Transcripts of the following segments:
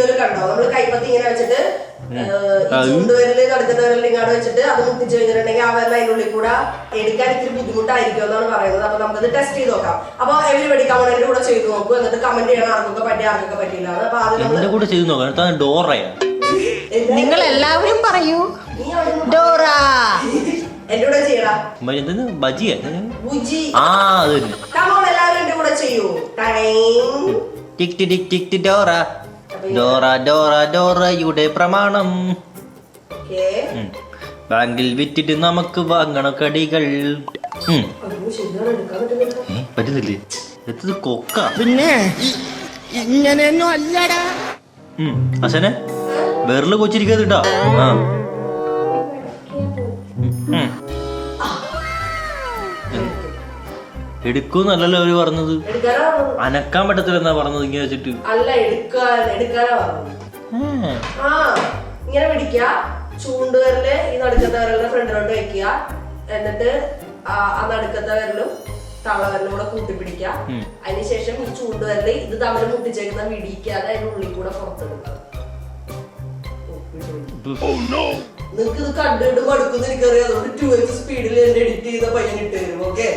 വീഡിയോയിൽ കണ്ടോ, നമ്മള് കൈപ്പത്തി ഇങ്ങനെ വെച്ചിട്ട് ചൂണ്ടുവരല് നടുക്കുന്ന വിരൽ ഇങ്ങോട്ട് വെച്ചിട്ട് അത് മുട്ടിച്ച് കഴിഞ്ഞിട്ടുണ്ടെങ്കിൽ ആ വിരൽ അതിനുള്ളിൽ കൂടെ എടുക്കാൻ ഇത്തിരി ബുദ്ധിമുട്ടായിരിക്കും എന്നാണ് പറയുന്നത്. അപ്പൊ നമുക്കത് ടെസ്റ്റ് ചെയ്ത് നോക്കാം. അപ്പൊ എവരിബഡി കമന്റിന്റെ കൂടെ ചെയ്ത് നോക്കൂ, എന്നിട്ട് കമന്റ് ചെയ്യണം ആർക്കൊക്കെ പറ്റി ആർക്കൊക്കെ പറ്റില്ല. അപ്പൊ അതിന്റെ കൂടെ ചെയ്ത് നോക്കാം. ഡോറയാ നിങ്ങൾ എല്ലാവരും പറയൂ ഡോറ. എന്റെ കൂടെ ചെയ്യടാ. ബജിയ എല്ലാവരും എന്റെ കൂടെ ചെയ്യൂ. ടിക് ടിക് ടിക് ഡോറ ഡോറ ഡോറ ഡോറയുടെ പ്രമാണം. ബാങ്കിൽ വിറ്റിട്ട് നമുക്ക് വാങ്ങണ കടികൾ. പറ്റുന്നില്ലേ? എത്തത് കൊക്ക. പിന്നെ ഇങ്ങനെയൊന്നും അല്ലടാ. അസനെ വേറെ കൊച്ചിരിക്കാതിട്ടാ. എടുക്കൂന്നല്ലല്ലോ അവര് പറഞ്ഞത്. അനക്കാൻ പറ്റത്തില്ലെന്നാ പറഞ്ഞത്. ഇങ്ങനെ വെച്ചിട്ട് അല്ല, എടുക്കാനാ പറഞ്ഞത്. ഇങ്ങനെ പിടിക്കുക, ചൂണ്ടുവരല് ഈ നടുക്കത്തെ വിരലിന്റെ ഫ്രണ്ടിലോട്ട് വെക്കുക, എന്നിട്ട് ആ നടുക്കത്തെ വിരലും തള്ളവിരലും കൂടെ കൂട്ടിപ്പിടിക്കുക. അതിനുശേഷം ഈ ചൂണ്ടുവരല് ഇത് തമ്മിൽ മുട്ടിച്ചേക്കുന്ന വിടിക്കാതെ അതിന്റെ ഉള്ളിൽ കൂടെ പുറത്തെടുക്കുക. നിങ്ങക്ക് ഇത് കണ്ടിട്ട് മടുക്കുന്ന എനിക്കറിയാം. അതുകൊണ്ട് 2x സ്പീഡിൽ എന്റെ എഡിറ്റ് ചെയ്ത പയ്യൻ ഇട്ട് തരും. ഓക്കെ,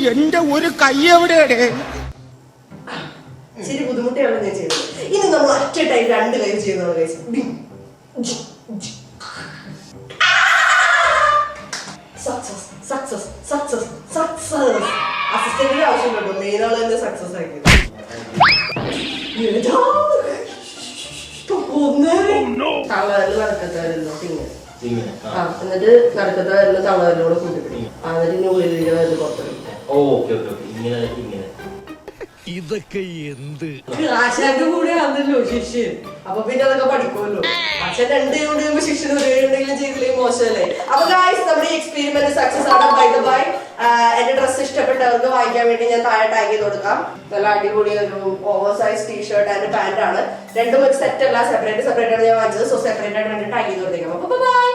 എന്റെ ഒരു കൈ എവിടെയാണ്? ശരി, ബുദ്ധിമുട്ടിയാണ് ഞാൻ ചെയ്തത്. ഇനി നമ്മൾ ഒറ്റ ടൈം 2 കൈ ചെയ്യുന്നത്. അസിസ്റ്റന്റിന്റെ ആവശ്യം കേട്ടോ, മെയിൻ ആള് തന്നെ സക്സസ് ആക്കിയത്. തള്ളവരല് നടക്കത്തവരല്ലോ പിന്നെ എന്നിട്ട് നടക്കത്ത വരല് തള്ളവരലോടെ കൂട്ടിപ്പിടിക്കും. എന്നിട്ട് ഇനി ഉള്ളിലിന്റെ വരല് പുറത്തെടുക്കും. ഇതൊക്കെ എന്ത് ആശാന്റെ കൂടെ ആണല്ലോ ശിഷ്യൻ. അപ്പൊ പിന്നെ അതൊക്കെ പഠിക്കുമല്ലോ. ആശാൻ 2 കൊണ്ട് ചെയ്യുമ്പോ ശിഷ്യൻ 1 എന്തെങ്കിലും ചെയ്തില്ലെങ്കിൽ മോശമല്ലേ? അപ്പൊ ഗായ്സ്, നമ്മുടെ എക്സ്പെരിമെന്റ് സക്സസ് ആണ്. ബൈ ദ ബൈ, എന്റെ ഡ്രസ് ഇഷ്ടപ്പെട്ടവർക്ക് വാങ്ങിക്കാൻ വേണ്ടി ഞാൻ താഴെ ടാഗ് ചെയ്ത് കൊടുക്കാം. നല്ല അടിപൊളി ഒരു over size T-shirt and pant ആണ്. രണ്ടും ഒരു സെറ്റ് അല്ല, സെപ്പറേറ്റ് ആണ് ഞാൻ വാങ്ങിച്ചത്. സോ സെപ്പറേറ്റ് ആയിട്ട് വേണ്ടി ടാഗ് ചെയ്ത് കൊടുത്തേക്കാം. അപ്പൊ ബൈ.